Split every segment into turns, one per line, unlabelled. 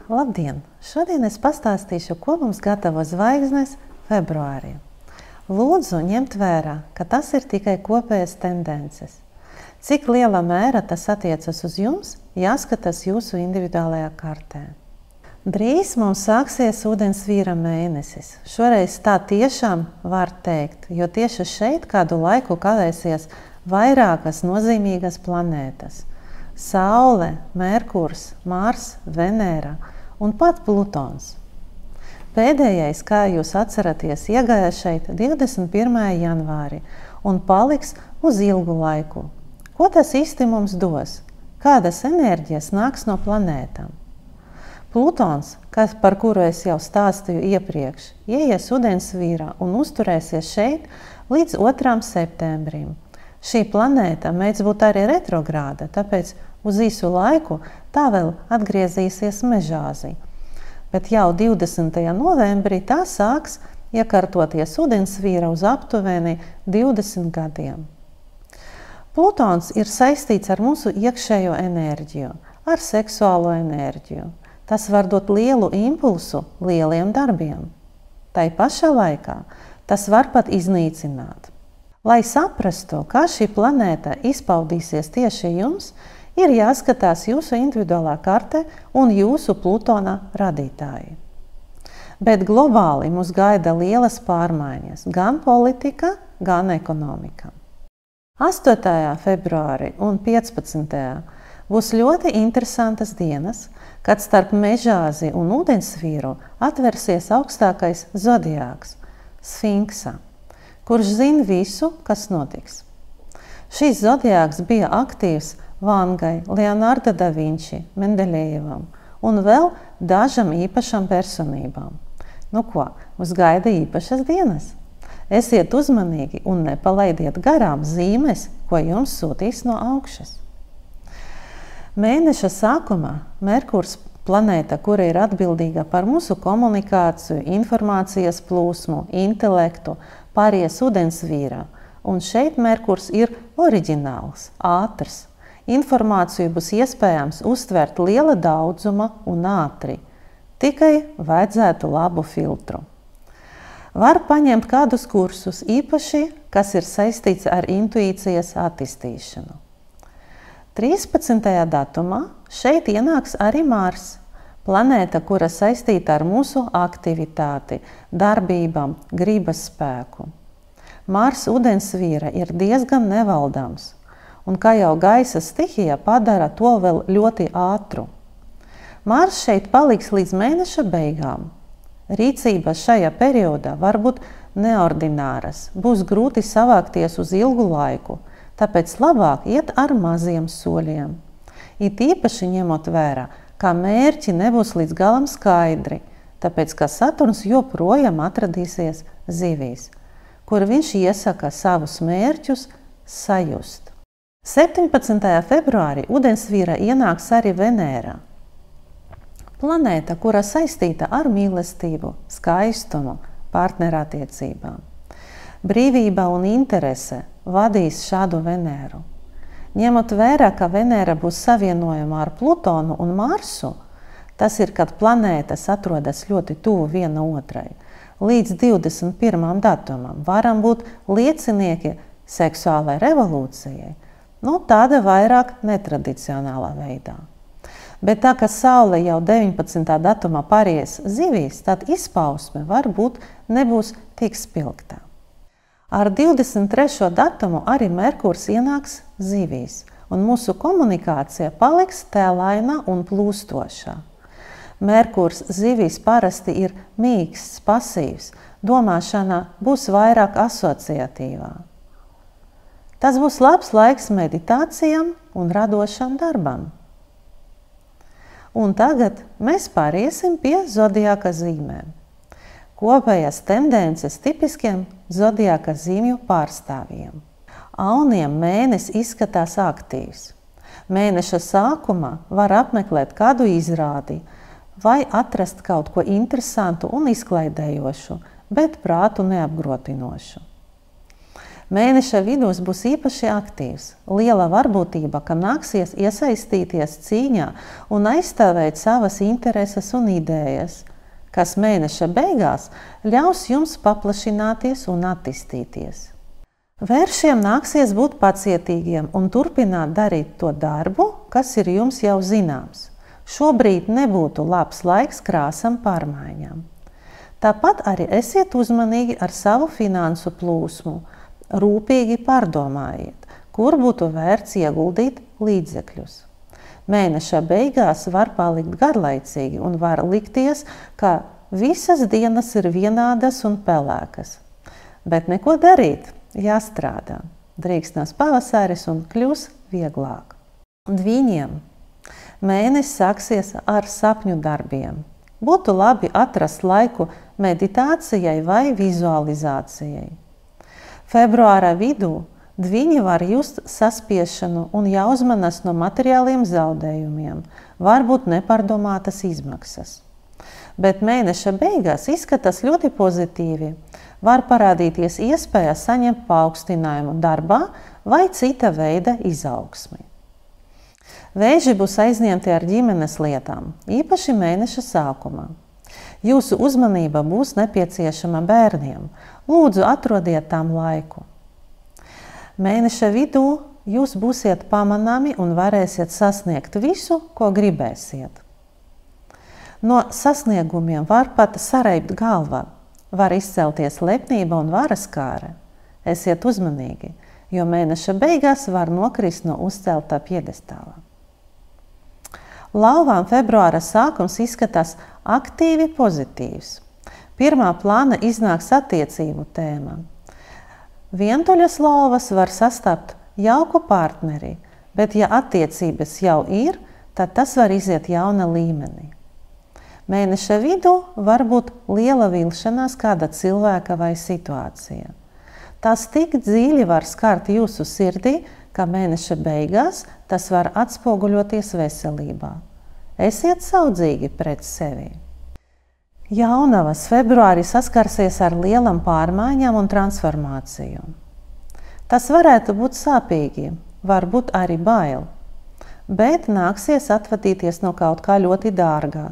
Labdien! Šodien es pastāstīšu, ko mums gatavo zvaigznes februārī. Lūdzu ņemt vērā, ka tas ir tikai kopējas tendences. Cik liela mēra tas attiecas uz jums, jāskatās jūsu individuālajā kartē. Drīz mums sāksies ūdensvīra mēnesis. Šoreiz tā tiešām var teikt, jo tieši šeit kādu laiku kavēsies vairākas nozīmīgas planētas. Saule, Merkurs, Mars, Venēra un pat Plutons. Pēdējais, kā jūs atceraties, iegāja šeit 21. janvāri un paliks uz ilgu laiku. Ko tas īsti mums dos? Kādas enerģijas nāks no planētām? Plutons, par kuru es jau stāstīju iepriekš, ieies ūdensvīrā un uzturēsies šeit līdz 2. septembrim. Šī planēta mēdz būt arī retrogrāda, tāpēc uz īsu laiku tā vēl atgriezīsies mežāzī. Bet jau 20. novembrī tā sāks iekārtoties ūdensvīra uz aptuveni 20 gadiem. Plutons ir saistīts ar mūsu iekšējo enerģiju, ar seksuālo enerģiju. Tas var dot lielu impulsu lieliem darbiem. Tai pašā laikā tas var pat iznīcināt. Lai saprastu, kā šī planēta izpaudīsies tieši jums, ir jāskatās jūsu individuālā karte un jūsu Plutona radītāji. Bet globāli mūs gaida lielas pārmaiņas, gan politika, gan ekonomika. 8. februārī un 15. būs ļoti interesantas dienas, kad starp mežāzi un ūdensvīru atversies augstākais zodiāks – Sfinksa, kurš zina visu, kas notiks. Šis zodiāks bija aktīvs Vangai, Leonardo da Vinci, Mendeļejevam un vēl dažam īpašam personībām. Nu ko, mums gaida īpašas dienas. Esiet uzmanīgi un nepalaidiet garām zīmes, ko jums sūtīs no augšas. Mēneša sākumā Merkurs, planēta, kura ir atbildīga par mūsu komunikāciju, informācijas plūsmu, intelektu, pāries ūdensvīrā, un šeit Merkurs ir oriģināls, ātrs. Informāciju būs iespējams uztvert liela daudzuma un ātri, tikai vajadzētu labu filtru. Var paņemt kādus kursus, īpaši, kas ir saistīts ar intuīcijas attīstīšanu. 13. datumā šeit ienāks arī Mars, planēta, kura saistīta ar mūsu aktivitāti, darbībām, gribas spēku. Mars ūdensvīra ir diezgan nevaldams, un kā jau gaisa stihija padara to vēl ļoti ātru. Mars šeit paliks līdz mēneša beigām. Rīcības šajā periodā var būt neordināras, būs grūti savākties uz ilgu laiku, tāpēc labāk iet ar maziem soļiem. It īpaši ņemot vērā, ka mērķi nebūs līdz galam skaidri, tāpēc, ka Saturns joprojām atradīsies zivīs, kur viņš iesaka savus mērķus sajust. 17. februārī ūdensvīrā ienāks arī Venēra, planēta, kura saistīta ar mīlestību, skaistumu, partnerattiecībām. Brīvība un interese vadīs šādu Venēru. Ņemot vērā, ka Venēra būs savienojama ar Plutonu un Marsu, tas ir, kad planētas atrodas ļoti tuvu viena otrai, līdz 21. datumam varam būt liecinieki seksuālai revolūcijai, tāda vairāk netradicionālā veidā. Bet tā, ka Saule jau 19. datumā pāries zivīs, tad izpausme varbūt nebūs tik spilgtā. Ar 23. datumu arī Merkurs ienāks zivīs, un mūsu komunikācija paliks tēlaina un plūstošā. Merkurs zivīs parasti ir mīksts, pasīvs, domāšana būs vairāk asociatīvā. Tas būs labs laiks meditācijām un radošam darbam. Un tagad mēs pāriesim pie zodiāka zīmēm. Kopējas tendences tipiskiem zodiāka zīmju pārstāvjiem. Auniem mēnesis izskatās aktīvs. Mēneša sākumā var apmeklēt kādu izrādi vai atrast kaut ko interesantu un izklaidējošu, bet prātu neapgrotinošu. Mēneša vidūs būs īpaši aktīvs. Liela varbūtība, ka nāksies iesaistīties cīņā un aizstāvēt savas intereses un idejas, kas mēneša beigās ļaus jums paplašināties un attīstīties. Vēršiem nāksies būt pacietīgiem un turpināt darīt to darbu, kas ir jums jau zināms. Šobrīd nebūtu labs laiks krāsam pārmaiņām. Tāpat arī esiet uzmanīgi ar savu finansu plūsmu. Rūpīgi pārdomājiet, kur būtu vērts ieguldīt līdzekļus. Mēneša beigās var palikt garlaicīgi un var likties, ka visas dienas ir vienādas un pelēkas. Bet neko darīt, jāstrādā. Drīkstās pavasaris un kļūs vieglāk. Dviņiem mēnesis sāksies ar sapņu darbiem. Būtu labi atrast laiku meditācijai vai vizualizācijai. Februāra vidū Dviņi var just saspiešanu un jāuzmanas no materiāliem zaudējumiem, varbūt nepārdomātas izmaksas. Bet mēneša beigās izskatās ļoti pozitīvi. Var parādīties iespēja saņemt paaugstinājumu darbā vai cita veida izaugsmi. Vēži būs aizņemti ar ģimenes lietām, īpaši mēneša sākumā. Jūsu uzmanība būs nepieciešama bērniem. Lūdzu, atrodiet tam laiku. Mēneša vidū jūs būsiet pamanāmi un varēsiet sasniegt visu, ko gribēsiet. No sasniegumiem var pat sareibt galva, var izcelties lepnība un varas kāre. Esiet uzmanīgi, jo mēneša beigās var nokrist no uzceltā piedestāla. Lauvām februāra sākums izskatās aktīvi pozitīvs. Pirmā plāna iznāks attiecību tēma. Vientuļas lauvas var sastapt jauku partneri, bet ja attiecības jau ir, tad tas var iziet jauna līmenī. Mēneša vidū var būt liela vilšanās kāda cilvēka vai situācija. Tas tik dziļi var skart jūsu sirdī, ka mēneša beigās tas var atspoguļoties veselībā. Esiet saudzīgi pret sevi. Jaunavas februārī saskarsies ar lielam pārmaiņām un transformāciju. Tas varētu būt sāpīgi, varbūt arī bail, bet nāksies atvadīties no kaut kā ļoti dārgā.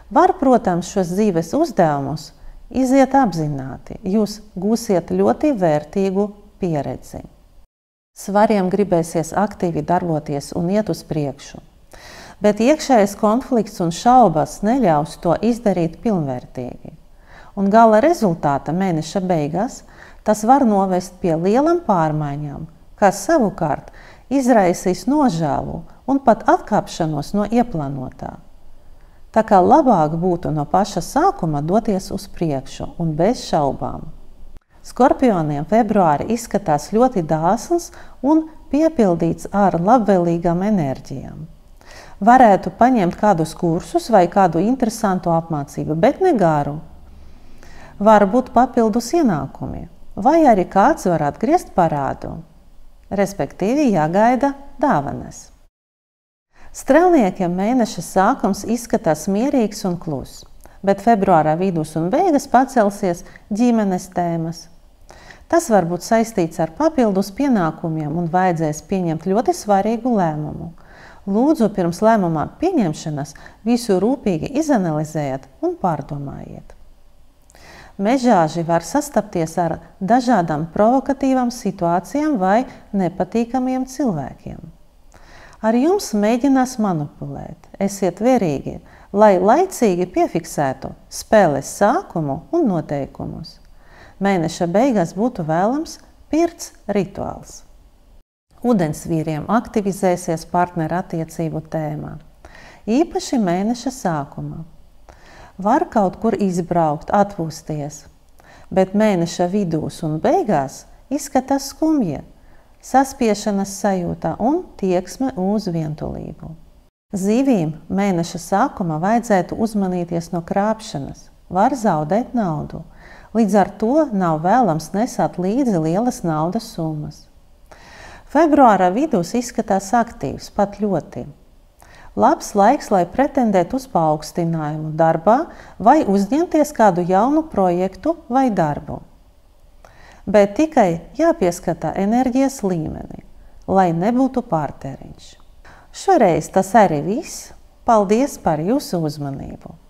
Var, protams, šos dzīves uzdevumus iziet apzināti, jūs gūsiet ļoti vērtīgu pieredzi. Svariem gribēsies aktīvi darboties un iet uz priekšu. Bet iekšējais konflikts un šaubas neļaus to izdarīt pilnvērtīgi. Un gala rezultāta mēneša beigās tas var novest pie lielam pārmaiņām, kas savukārt izraisīs nožēlu un pat atkāpšanos no ieplānotā. Tā kā labāk būtu no paša sākuma doties uz priekšu un bez šaubām. Skorpioniem februāri izskatās ļoti dāsns un piepildīts ar labvēlīgām enerģijām. Varētu paņemt kādus kursus vai kādu interesantu apmācību, bet ne garu. Var būt papildus ienākumi, vai arī kāds var atgriezt parādu. Respektīvi jāgaida dāvanas. Strelniekiem mēneša sākums izskatās mierīgs un kluss, bet februārā vidus un beigas pacelsies ģimenes tēmas. Tas var būt saistīts ar papildus pienākumiem un vajadzēs pieņemt ļoti svarīgu lēmumu. Lūdzu, pirms lēmumā pieņemšanas visu rūpīgi izanalizējiet un pārdomājiet. Mežāži var sastapties ar dažādām provokatīvām situācijām vai nepatīkamiem cilvēkiem. Ar jums mēģinās manipulēt. Esiet vērīgi, lai laicīgi piefiksētu spēles sākumu un noteikumus. Mēneša beigās būtu vēlams pirts rituāls. Ūdensvīriem aktivizēsies partneru attiecību tēmā, īpaši mēneša sākumā. Var kaut kur izbraukt, atpūsties, bet mēneša vidūs un beigās izskatās skumji, saspiešanas sajūta un tieksme uz vientulību. Zivīm mēneša sākumā vajadzētu uzmanīties no krāpšanas, var zaudēt naudu, līdz ar to nav vēlams nesāt līdzi lielas naudas summas. Februāra vidūs izskatās aktīvs, pat ļoti. Labs laiks, lai pretendētu uz paaugstinājumu darbā vai uzņemties kādu jaunu projektu vai darbu. bet tikai jāpieskata enerģijas līmeni, lai nebūtu pārtēriņš. Šoreiz tas arī viss. Paldies par jūsu uzmanību!